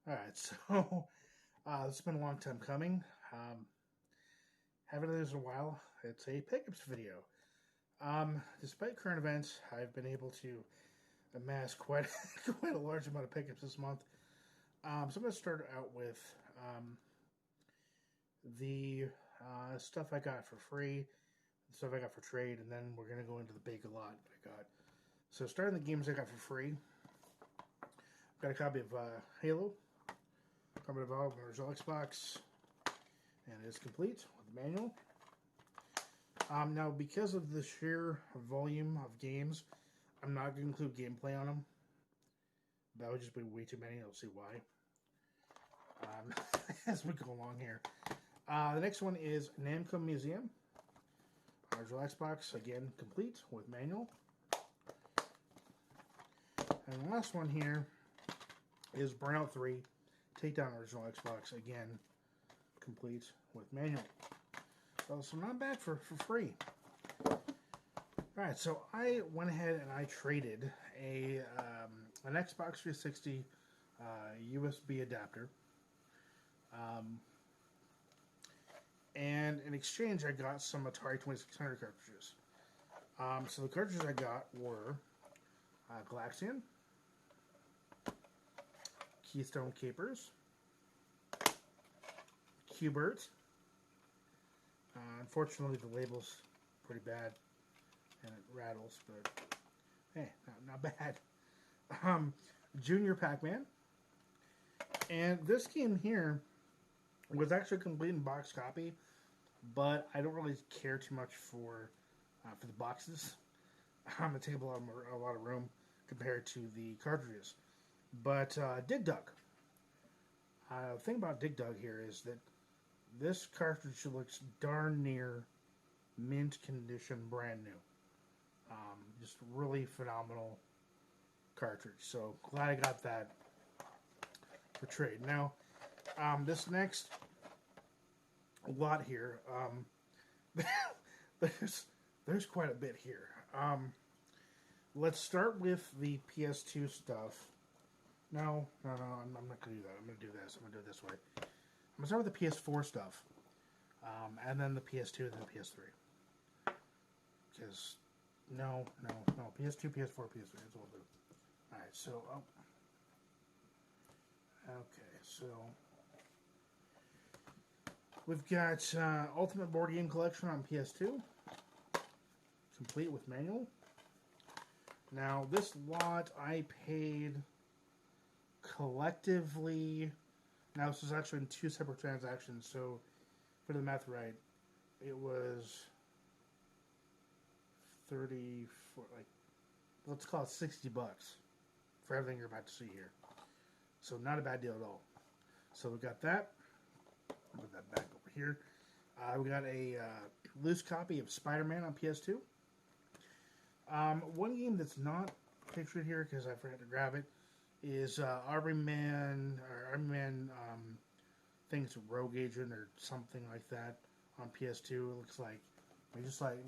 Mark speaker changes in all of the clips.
Speaker 1: Alright, so it's been a long time coming. Um, haven't done this in a while. It's a pickups video. Despite current events, I've been able to amass quite quite a large amount of pickups this month. So I'm going to start out with the stuff I got for free, the stuff I got for trade, and then we're going to go into the big lot I got. So starting the games I got for free, I've got a copy of Halo, copy of original Xbox, and it is complete with the manual. Now, because of the sheer volume of games, I'm not going to include gameplay on them. That would just be way too many. I'll see why. As we go along here. The next one is Namco Museum. Original Xbox, again, complete with manual. And the last one here is Burnout 3, Takedown Original Xbox, again, complete with manual. So not bad for free. Alright, so I went ahead and I traded an Xbox 360 USB adapter. And in exchange, I got some Atari 2600 cartridges. So the cartridges I got were Galaxian, Keystone Capers, Qbert. Unfortunately, the label's pretty bad, and it rattles, but hey, not bad. Junior Pac-Man. And this game here was actually a complete in box copy, but I don't really care too much for the boxes. They take up a lot of room compared to the cartridges. But Dig Dug. The thing about Dig Dug here is that this cartridge looks darn near mint condition, brand new. Just really phenomenal cartridge. So glad I got that for trade. Now, this next lot here, there's quite a bit here. Let's start with the PS2 stuff. No, I'm not going to do that. I'm going to do this. I'm going to do it this way. I'm going to start with the PS4 stuff, and then the PS2, and then the PS3. Because, no, PS2, PS4, PS3, that's what we'll do. Alright, so, okay, so, we've got Ultimate Board Game Collection on PS2, complete with manual. Now, this lot I paid collectively. Now, this is actually in two separate transactions, so if I do the math right, it was 34, like, let's call it $60 for everything you're about to see here. So, not a bad deal at all. So, we got that. I'll put that back over here. We got a loose copy of Spider-Man on PS2. One game that's not pictured here because I forgot to grab it is Army Man things Rogue Agent or something like that on PS2. It looks like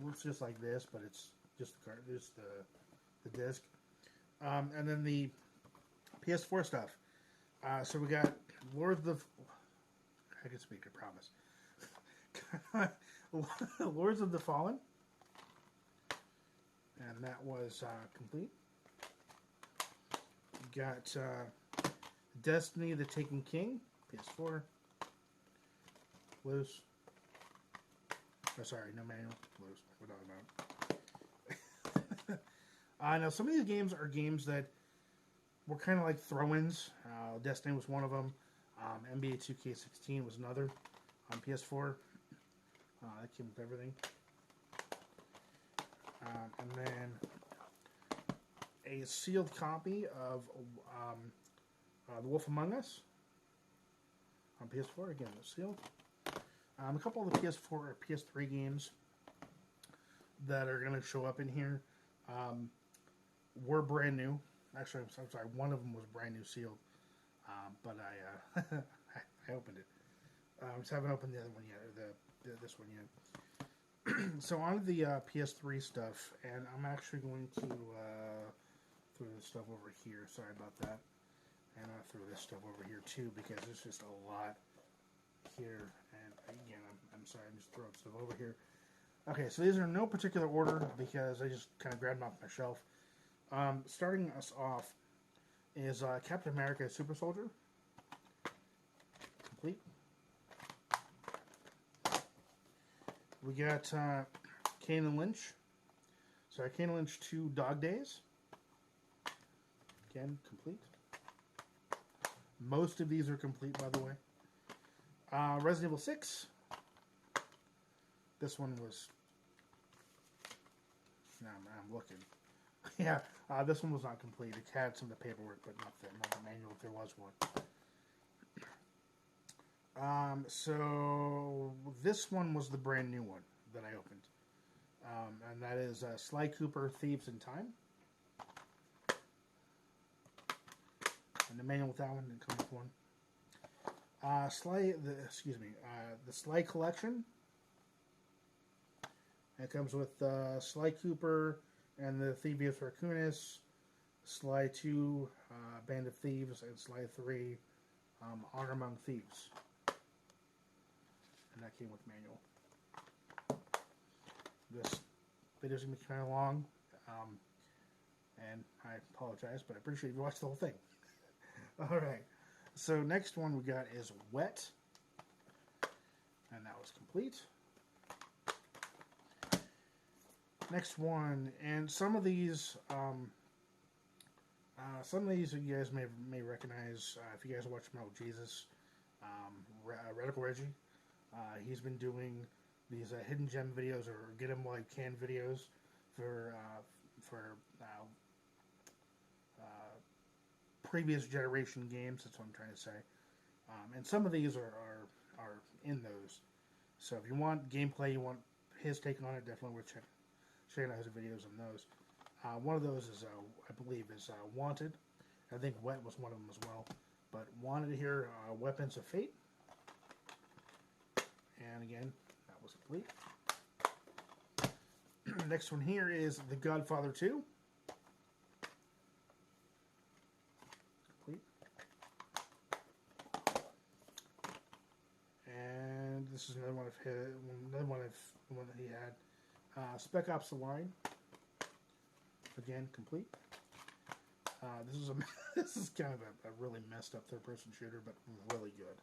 Speaker 1: looks just like this, but it's just the disc. And then the PS4 stuff. So we got I can speak, I promise. Lords of the Fallen. And that was complete. We got Destiny the Taken King, PS4. Loose. Oh, sorry, no manual. Loose. We're talking about. Now, some of these games are games that were kind of like throw-ins. Destiny was one of them. NBA 2K16 was another on PS4. That came with everything. And then a sealed copy of The Wolf Among Us on PS4. Again, it was sealed. A couple of the PS4 or PS3 games that are going to show up in here were brand new. Actually, I'm sorry, one of them was brand new sealed, but I I opened it. I just haven't opened the other one yet, or this one yet. So on to the PS3 stuff, and I'm actually going to throw this stuff over here. Sorry about that. And I'll throw this stuff over here too because there's just a lot here. And again, I'm sorry, I'm just throwing stuff over here. Okay, so these are in no particular order because I just kind of grabbed them off my shelf. Starting us off is Captain America Super Soldier. Complete. We got Kane and Lynch. Sorry, Kane and Lynch 2 Dog Days. Again, complete. Most of these are complete, by the way. Resident Evil 6. This one was... No, I'm looking. Yeah, this one was not complete. It had some of the paperwork, but not the manual if there was one. So this one was the brand new one that I opened. And that is Sly Cooper, Thieves in Time. And the manual with that one didn't come with one. The Sly Collection. It comes with Sly Cooper and the Thievius Raccoonus, Sly 2, Band of Thieves, and Sly 3, Honor Among Thieves. And that came with manual. This video's going to be kind of long, and I apologize, but I appreciate you watched the whole thing. Alright, so next one we got is Wet, and that was complete. Next one, and some of these you guys may recognize if you guys watch Metal Jesus, Radical Reggie. He's been doing these hidden gem videos or get them while you can videos for previous generation games. That's what I'm trying to say. And some of these are in those. So if you want gameplay, you want his take on it, definitely worth checking out his videos on those. One of those is, I believe, is Wanted. I think Wet was one of them as well. But Wanted here, Weapons of Fate. And again, that was complete. Next one here is The Godfather 2. Complete. And this is another one of his, one that he had. Spec Ops: The Line. Again, complete. This is kind of a really messed up third-person shooter, but really good.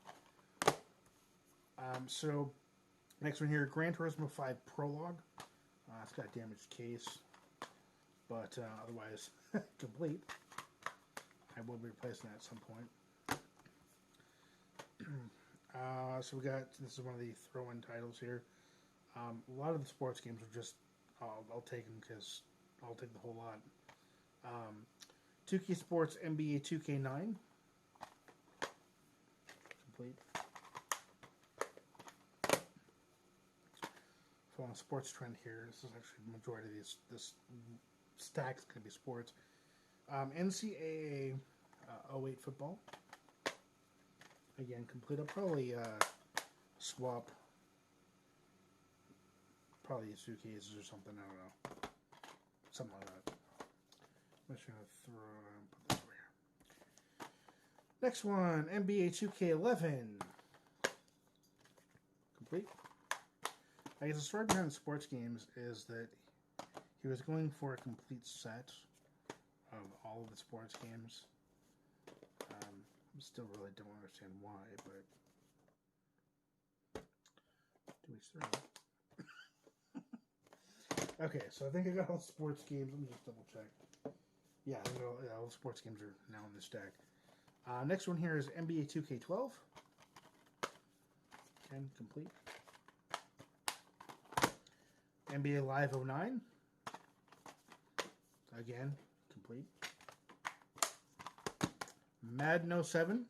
Speaker 1: So next one here, Gran Turismo 5 Prologue. It's got a damaged case, but otherwise complete. I will be replacing that at some point. So we got, this is one of the throw-in titles here. A lot of the sports games are just, I'll take them because I'll take the whole lot. 2K Sports NBA 2K9. Complete. So on a sports trend here, this is actually the majority of this stack is going to be sports. NCAA 08 football. Again, complete. I'll probably swap probably suitcases or something. I don't know. Something like that. I'm just going to put this over here. Next one, NBA 2K11. Complete. I guess the story behind the sports games is that he was going for a complete set of all of the sports games. Still really don't understand why, but to each their own. Okay, so I think I got all the sports games. Let me just double check. Yeah, all the sports games are now in this stack. Next one here is NBA 2K12. Again, complete. NBA Live 09. Again, complete. Madden 07.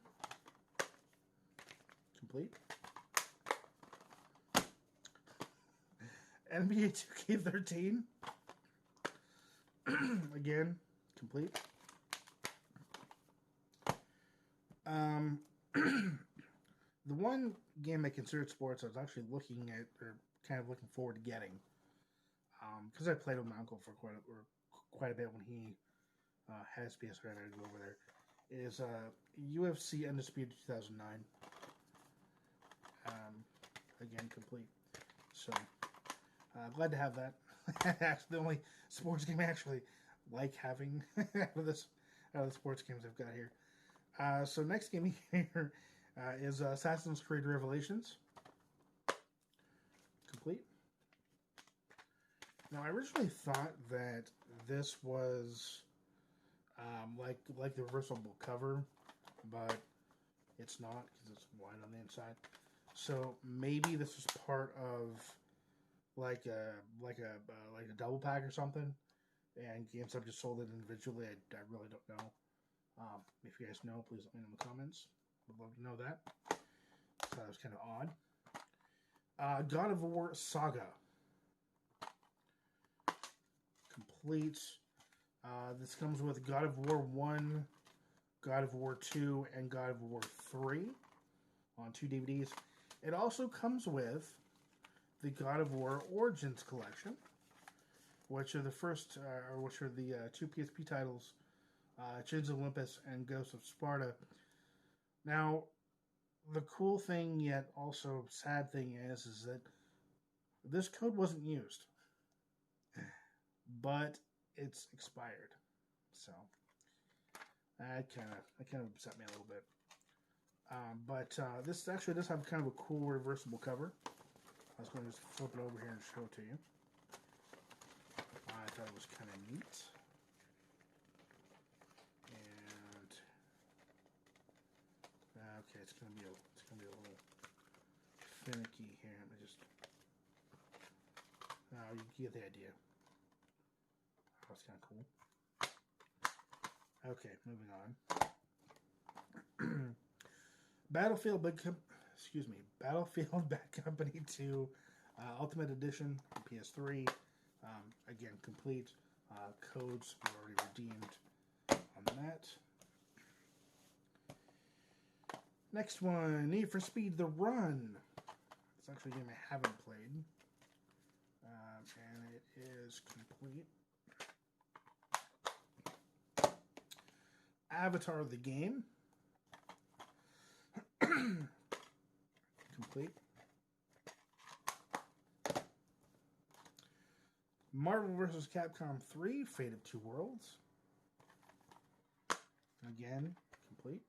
Speaker 1: Complete. NBA 2K13. Again, complete. The one game I considered sports I was actually looking at, or kind of looking forward to getting, because I played with my uncle for quite a bit when he had his PS3 and I had to go over there, It is UFC Undisputed 2009. Again, complete. So, glad to have that. That's the only sports game I actually like having out of the sports games I've got here. So next game here is Assassin's Creed Revelations. Complete. Now, I originally thought that this was like the reversible cover, but it's not because it's white on the inside. So maybe this was part of like a double pack or something, and GameStop just sold it individually. I really don't know. If you guys know, please let me know in the comments. Would love to know that. So that was kind of odd. God of War Saga. Complete. This comes with God of War 1, God of War 2, and God of War 3 on 2 DVDs. It also comes with the God of War Origins collection, which are the first, which are the 2 PSP titles, Chains of Olympus and Ghosts of Sparta. Now, the cool thing, yet also sad thing is that this code wasn't used, but it's expired. So that kind of upset me a little bit. But this actually does have kind of a cool reversible cover. I was going to just flip it over here and show it to you. I thought it was kind of neat. And okay, it's gonna be a little finicky here. Let me just. You get the idea. That's kind of cool. Okay, moving on. Battlefield Bad Company 2 Ultimate Edition on PS3. Again, complete. Codes were already redeemed on that. Next one, Need for Speed The Run. It's actually a game I haven't played. And it is complete. Avatar the Game. Complete. Marvel vs. Capcom 3, Fate of Two Worlds. Again, complete.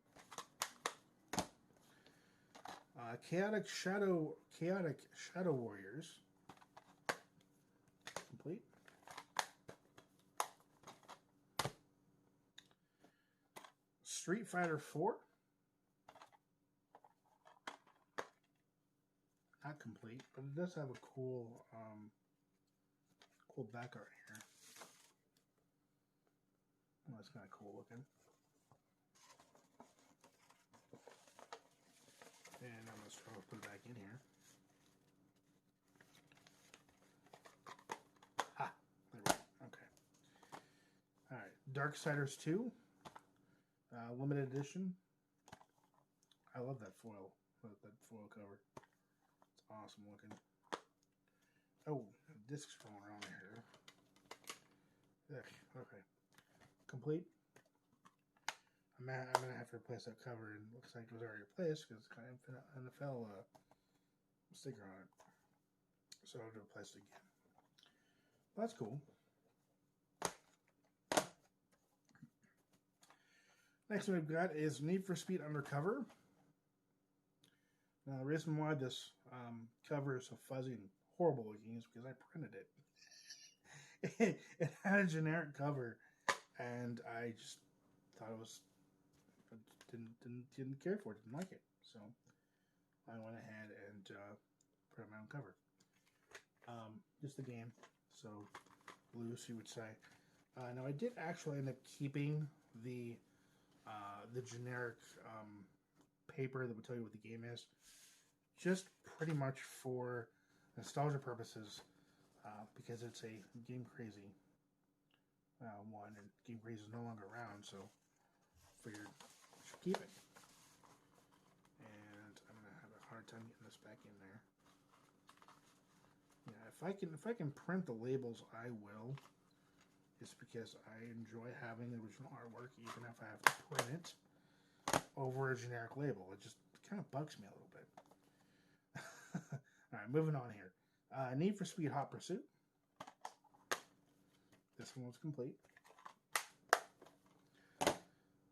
Speaker 1: Chaotic Shadow Warriors. Complete. Street Fighter 4. Not complete, but it does have a cool back art here. Oh, that's kind of cool looking. And I'm going to put it back in here. Ha! There we go. Okay. Alright. Darksiders 2. Limited edition. I love that foil. That foil cover. It's awesome looking. Oh, discs falling around here. Ugh, okay. Complete. I'm gonna have to replace that cover, and it looks like it was already replaced because it's got an NFL sticker on it. So I'll have to replace it again. That's cool. Next one we've got is Need for Speed Undercover. Now the reason why this cover is so fuzzy and horrible looking is because I printed it. It had a generic cover, and I just thought it was didn't care for it, didn't like it. So I went ahead and put on my own cover. Just the game, so loose, you would say. Now I did actually end up keeping the generic paper that would tell you what the game is, just pretty much for nostalgia purposes, because it's a Game Crazy one, and Game Crazy is no longer around, so figured I should keep it. And I'm gonna have a hard time getting this back in there. Yeah, if I can print the labels, I will. Just because I enjoy having the original artwork, even if I have to print it. over a generic label. It just kind of bugs me a little bit. All right, moving on here. Need for Speed Hot Pursuit. This one was complete.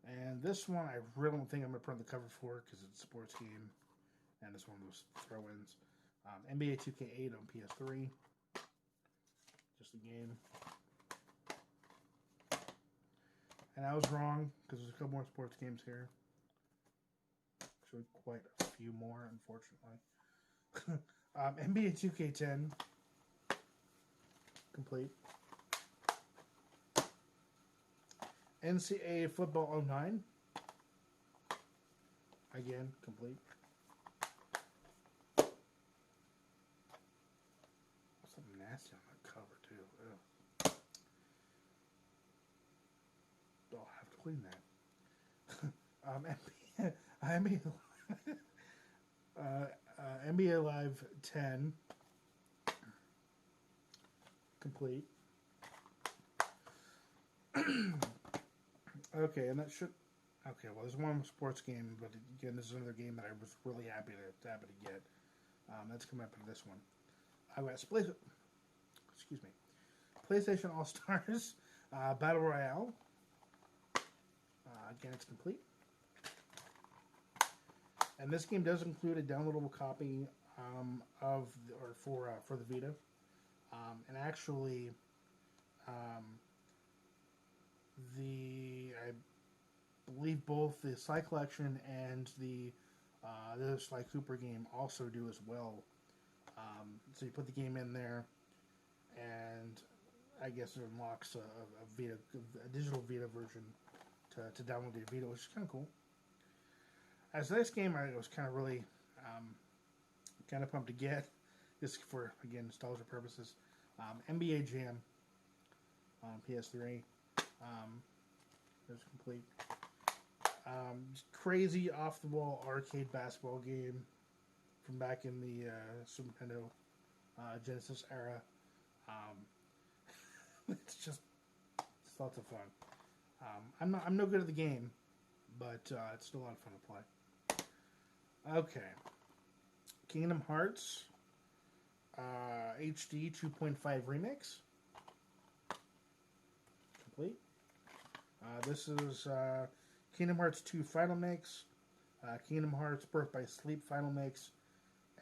Speaker 1: And this one, I really don't think I'm going to print the cover for because it's a sports game. And it's one of those throw-ins. NBA 2K8 on PS3. Just a game. And I was wrong because there's a couple more sports games here. Actually, quite a few more, unfortunately. NBA 2K10. Complete. NCAA Football 09. Again, complete. Something nasty on that cover, too. Ugh. I'll have to clean that. NBA Live 10. Complete. Okay, and that should... Okay, well, there's one sports game, but again, this is another game that I was really happy to get. That's coming up in this one. I got PlayStation All-Stars Battle Royale. Again, it's complete. And this game does include a downloadable copy for the Vita. And actually, I believe both the Sly Collection and the Sly Cooper game also do as well. So you put the game in there, and I guess it unlocks a digital Vita version to download the Vita, which is kind of cool. As this game, I was kind of really kind of pumped to get, just for, again, nostalgia purposes. NBA Jam on PS3. It's complete. Crazy off-the-wall arcade basketball game from back in the Super Nintendo Genesis era. It's lots of fun. I'm no good at the game, but it's still a lot of fun to play. Okay, Kingdom Hearts HD 2.5 Remix. Complete. This is Kingdom Hearts 2 Final Mix, Kingdom Hearts Birth by Sleep Final Mix,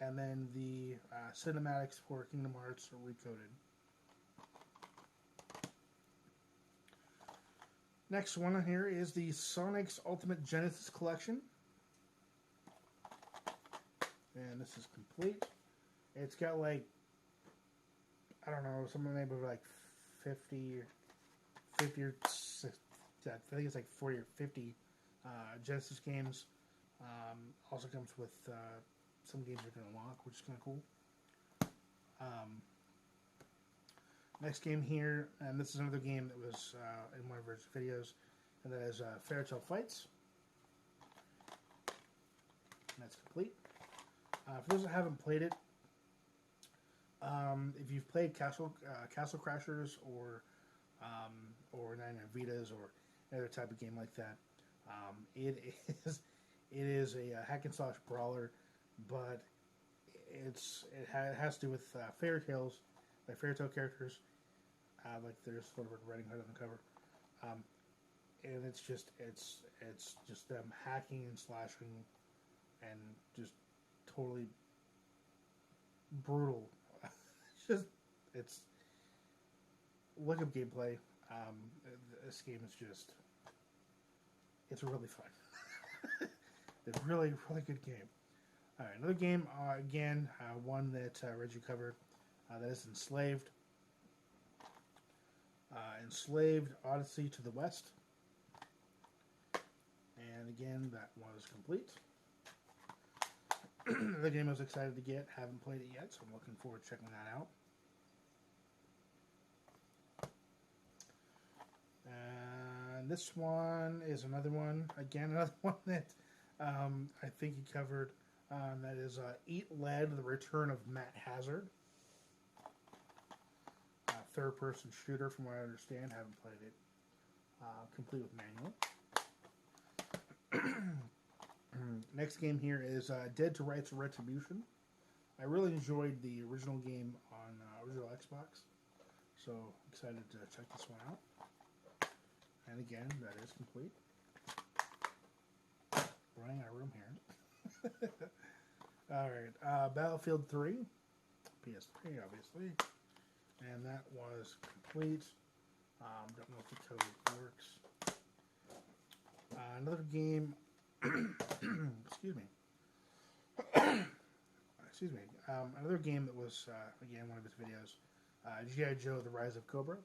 Speaker 1: and then the cinematics for Kingdom Hearts Recoded. Next one here is the Sonic's Ultimate Genesis Collection. And this is complete. It's got like, I don't know, something maybe like 50 or I think it's like 40 or 50 Genesis games. Also comes with some games you can unlock, which is kind of cool. Next game here, and this is another game that was in one of our videos, and that is Fairy Tale Fights. And that's complete. For those that haven't played it, if you've played Castle Crashers or 99 Vitas or any other type of game like that, it is a hack and slash brawler, but it has to do with fairy tales, like fairy tale characters, like there's sort of a Riding Hood on the cover, and it's just them hacking and slashing, and just totally brutal. It's look up gameplay. This game is it's really fun. It's a really, really good game. All right, another game, again, one that Reggie covered, that is Enslaved. Enslaved Odyssey to the West. And again, that one is complete. The game I was excited to get. Haven't played it yet, so I'm looking forward to checking that out. And this one is another one. Again, another one that I think he covered. That is Eat Lead, The Return of Matt Hazard. Third-person shooter, from what I understand. Haven't played it. Complete with manual. Next game here is Dead to Rights Retribution. I really enjoyed the original game on original Xbox, so excited to check this one out. And again, that is complete. Running out of room here. Alright, Battlefield 3, PS3 obviously, and that was complete. Don't know if the code works. Another game, excuse me. Excuse me. Another game that was, again, one of his videos, G.I. Joe, The Rise of Cobra.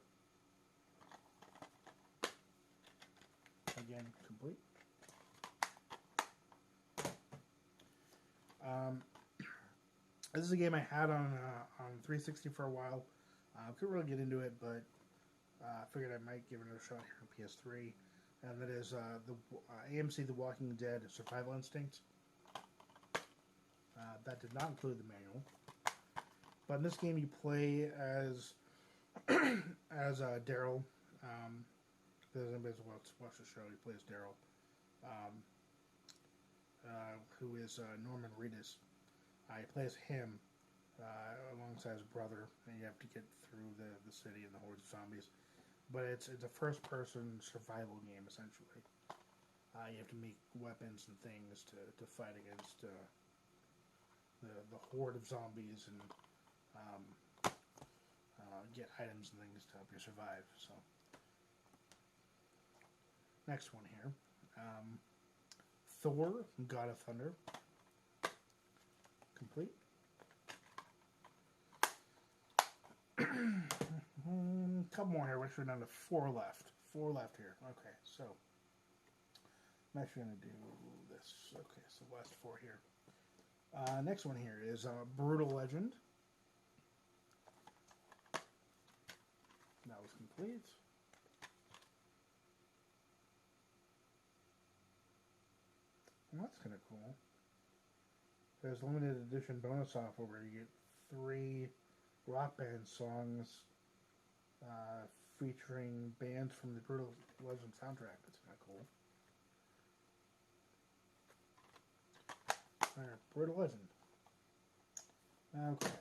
Speaker 1: Again, complete. This is a game I had on 360 for a while. Couldn't really get into it, but figured I might give it a shot here on PS3. And that is the AMC The Walking Dead Survival Instinct. That did not include the manual. But in this game, you play as Daryl. If anybody's watched the show, he plays Daryl, who is Norman Reedus. He plays him alongside his brother, and you have to get through the city and the hordes of zombies. But it's a first-person survival game, essentially. You have to make weapons and things to fight against the horde of zombies and get items and things to help you survive. So, next one here, Thor: God of Thunder, complete. Couple more here. We're actually down to 4 left. 4 left here. Okay, so I'm actually going to do this. Okay, so last 4 here. Next one here is Brutal Legend. That was complete. Well, that's kind of cool. There's limited edition bonus offer where you get 3 rock band songs featuring bands from the Brutal Legend soundtrack. That's kind of cool. Alright, Brutal Legend. Okay.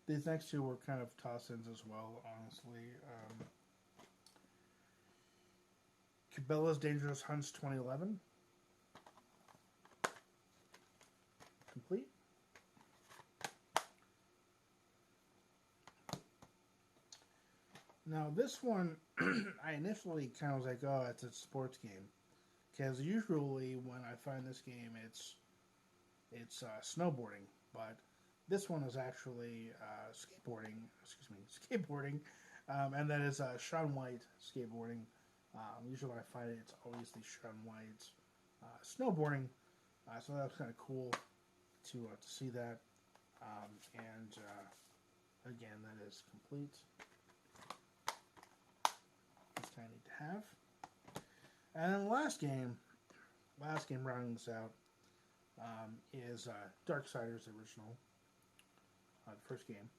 Speaker 1: These next 2 were kind of toss-ins as well, honestly. Cabela's Dangerous Hunts 2011. Complete. Now this one, I initially kind of was like, oh, it's a sports game. Because usually when I find this game, it's snowboarding. But this one is actually skateboarding. Excuse me, skateboarding. And that is Shaun White skateboarding. Usually when I find it, it's always the Shaun White snowboarding. So that's kind of cool to see that. And again, that is complete. This I need to have. And then the last game rounding this out, is Darksiders original, the first game.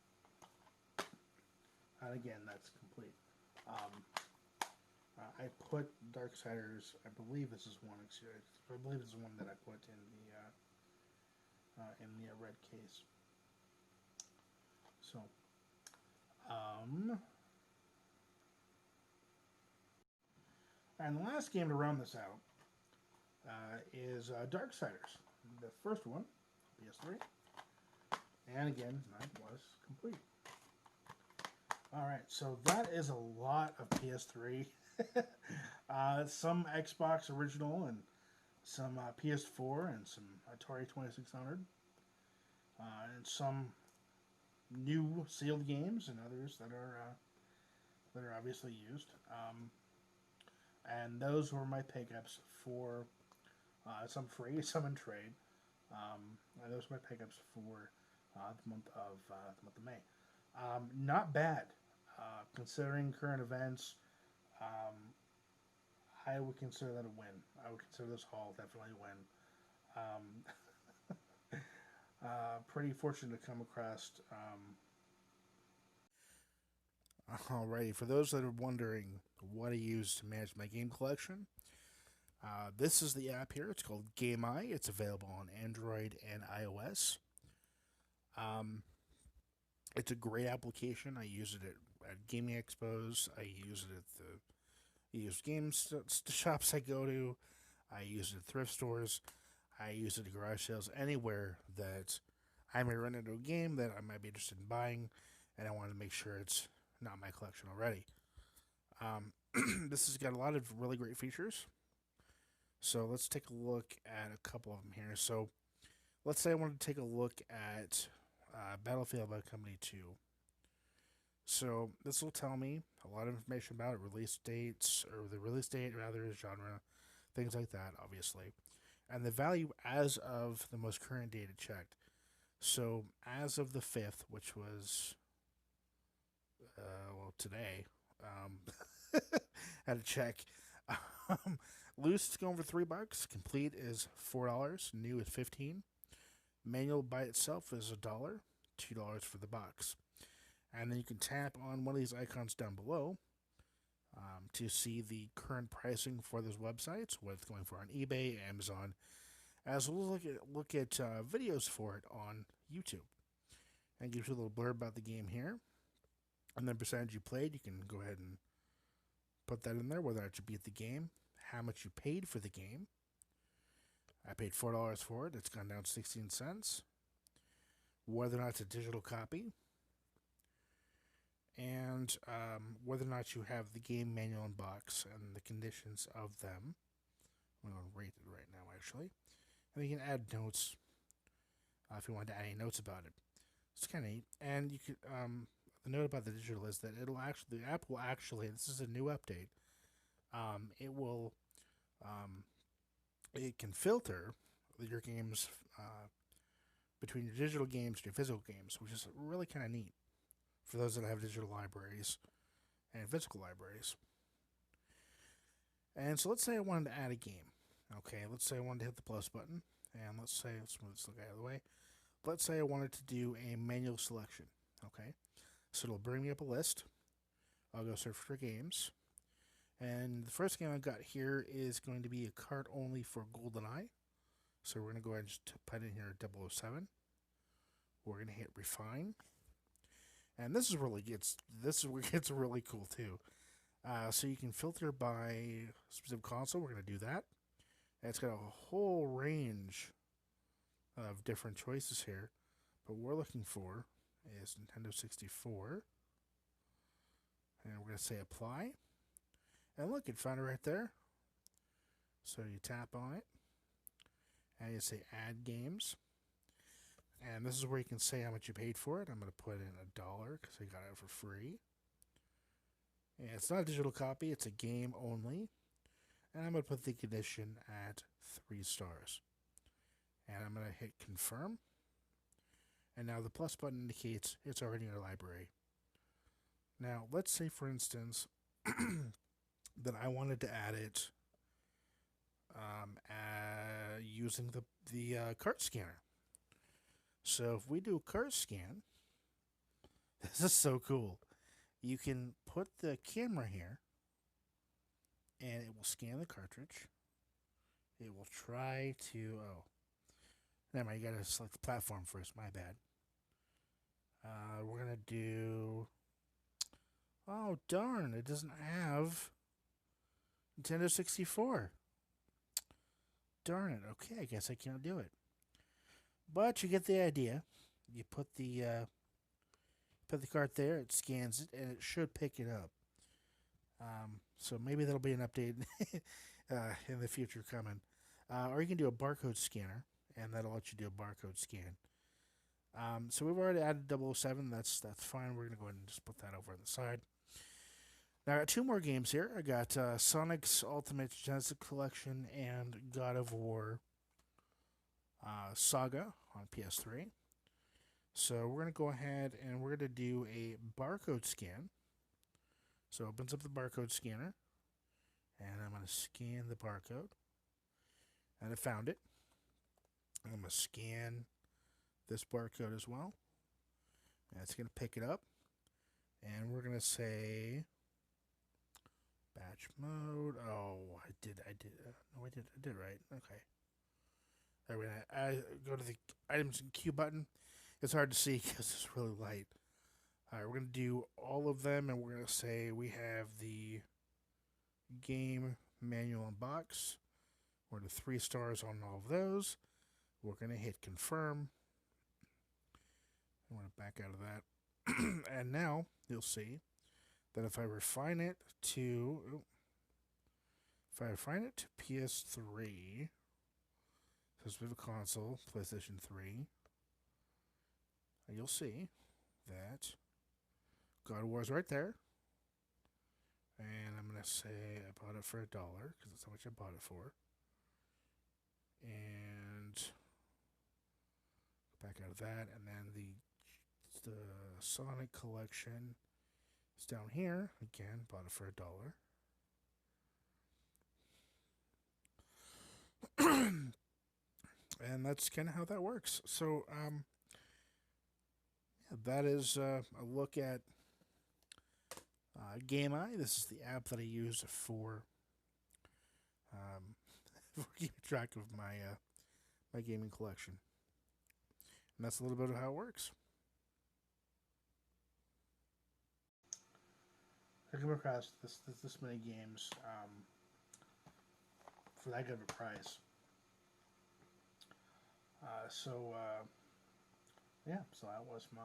Speaker 1: And again, that's complete. I put Darksiders. I believe this is one. I believe this is one that I put in the red case. So, and the last game to round this out is Darksiders, the first one, PS3, and again, that was complete. All right, so that is a lot of PS3. Some Xbox original and some PS4 and some Atari 2600, and some new sealed games and others that are obviously used. And those were my pickups for some free, some in trade. And those were my pickups for the month of May. Not bad, considering current events. I would consider that a win. I would consider this haul definitely a win. Pretty fortunate to come across Alrighty, for those that are wondering what I use to manage my game collection, this is the app here. It's called Game Eye. It's available on Android and iOS. Um, it's a great application. I use it at gaming expos. I use it at the used games shops I go to. I use it at thrift stores. I use it at garage sales. Anywhere that I may run into a game that I might be interested in buying, and I want to make sure it's not my collection already. This has got a lot of really great features. So let's take a look at a couple of them here. So let's say I want to take a look at Battlefield by Company 2. So this will tell me a lot of information about it, release dates, or the release date, rather, genre, things like that, obviously. And the value as of the most current data checked. So as of the 5th, which was, today, had to check. Loose is going for $3. Complete is $4. New is $15. Manual by itself is $1. $2 for the box. And then you can tap on one of these icons down below to see the current pricing for those websites, what it's going for on eBay, Amazon, as well as look at videos for it on YouTube. And gives you a little blurb about the game here. And then percentage you played, you can go ahead and put that in there, whether or not you beat the game, how much you paid for the game. I paid $4 for it. It's gone down 16 cents. Whether or not it's a digital copy. And whether or not you have the game manual and box and the conditions of them. I'm going to rate it right now, actually. And you can add notes if you want to add any notes about it. It's kind of neat. And you could the note about the digital is that the app will actually, this is a new update. It can filter your games between your digital games and your physical games, which is really kind of neat for those that have digital libraries and physical libraries. And so let's say I wanted to add a game. Okay, let's say I wanted to hit the plus button, and let's move this guy out of the way. Let's say I wanted to do a manual selection. Okay, so it'll bring me up a list. I'll go search for games. And the first game I've got here is going to be a cart only for GoldenEye. So we're going to go ahead and just put in here 007. We're going to hit refine. And this is where it gets really cool too. So you can filter by specific console. We're going to do that. And it's got a whole range of different choices here. But what we're looking for is Nintendo 64. And we're going to say apply. And look, it found it right there. So you tap on it. And you say add games. And this is where you can say how much you paid for it. I'm going to put in $1 because I got it for free. And it's not a digital copy, it's a game only. And I'm going to put the condition at 3 stars. And I'm going to hit confirm. And now the plus button indicates it's already in your library. Now, let's say, for instance, that I wanted to add it using the cart scanner. So if we do a cart scan, this is so cool. You can put the camera here, and it will scan the cartridge. It will try to... never mind, you gotta select the platform first, my bad. We're gonna do... Oh, darn, it doesn't have Nintendo 64. Darn it, okay, I guess I can't do it. But you get the idea. You put the cart there, it scans it, and it should pick it up. So maybe that'll be an update in the future coming. Or you can do a barcode scanner, and that'll let you do a barcode scan. So we've already added 007. That's fine. We're going to go ahead and just put that over on the side. Now I got 2 more games here. I got Sonic's Ultimate Genesis Collection and God of War Saga on PS3. So we're going to go ahead and we're going to do a barcode scan. So it opens up the barcode scanner. And I'm going to scan the barcode. And I found it. I'm going to scan this barcode as well. And it's going to pick it up. And we're going to say batch mode. Oh, I did. No, I did right. Okay. All right, I go to the items and queue button. It's hard to see because it's really light. All right, we're going to do all of them, and we're going to say we have the game manual and box. We're to 3 stars on all of those. We're going to hit confirm. I'm going to back out of that. And now you'll see that if I refine it to PS3, so it's a console, PlayStation 3, you'll see that God of War is right there. And I'm going to say I bought it for $1 because that's how much I bought it for. And back out of that, and then the Sonic collection is down here. Again, bought it for $1. And that's kind of how that works. So, yeah, that is a look at GameEye. This is the app that I use for for keeping track of my gaming collection. And that's a little bit of how it works. I come across this many games for that good of a price. Yeah, so that was my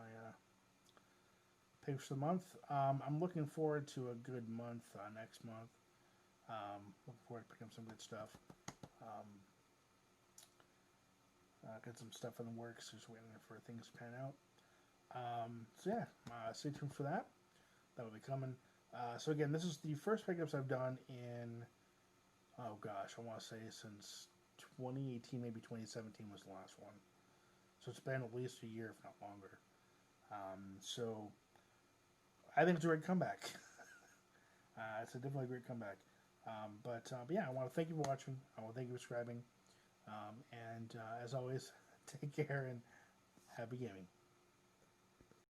Speaker 1: picks for the month. I'm looking forward to a good month next month. Looking forward to picking up some good stuff. Got some stuff in the works, just waiting for things to pan out. So yeah, stay tuned for that. That will be coming. So again, this is the first pickups I've done in, oh gosh, I want to say since 2018, maybe 2017 was the last one. So it's been at least a year, if not longer. So I think it's a great comeback. It's a definitely great comeback. But yeah, I want to thank you for watching. I want to thank you for subscribing. And as always, take care and happy gaming.